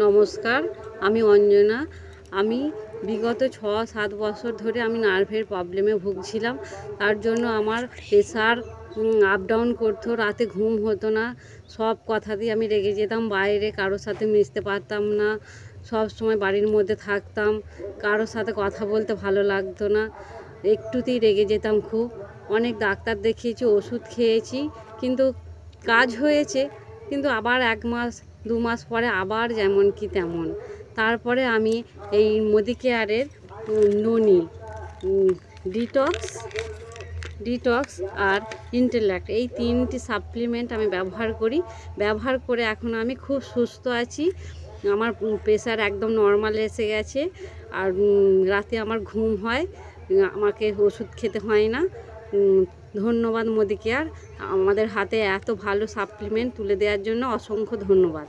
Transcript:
নমস্কার, আমি অঞ্জনা। আমি বিগত 6-7 বছর ধরে আমি নার্ভের প্রবলেমে ভুগছিলাম। তার জন্য আমার প্রেশার আপ ডাউন করতো, রাতে ঘুম হতো না। সব কথাতেই আমি রেগে যেতাম, বাইরে কারোর সাথে মিশতে পারতাম না। সব সময় বাড়ির মধ্যে থাকতাম, কারোর সাথে কথা বলতে ভালো লাগতো না। একটুতেই রেগে যেতাম খুব। অনেক ডাক্তার দেখিয়েছি, ওষুধ খেয়েছি, কিন্তু কাজ হয়েছে, কিন্তু আবার 1 মাস 2 মাস পরে আবার যেমন কি তেমন। তারপরে আমি এই মোদিকেয়ারের ননি ডিটক্স আর ইন্টেলেক্ট এই 3টি সাপ্লিমেন্ট আমি ব্যবহার করে এখন আমি খুব সুস্থ আছি। আমার প্রেশার একদম নর্মাল এসে গেছে, আর রাতে আমার ঘুম হয়, আমাকে ওষুধ খেতে হয় না। ধন্যবাদ মোদিকেয়ার, আমাদের হাতে এত ভালো সাপ্লিমেন্ট তুলে দেওয়ার জন্য অসংখ্য ধন্যবাদ।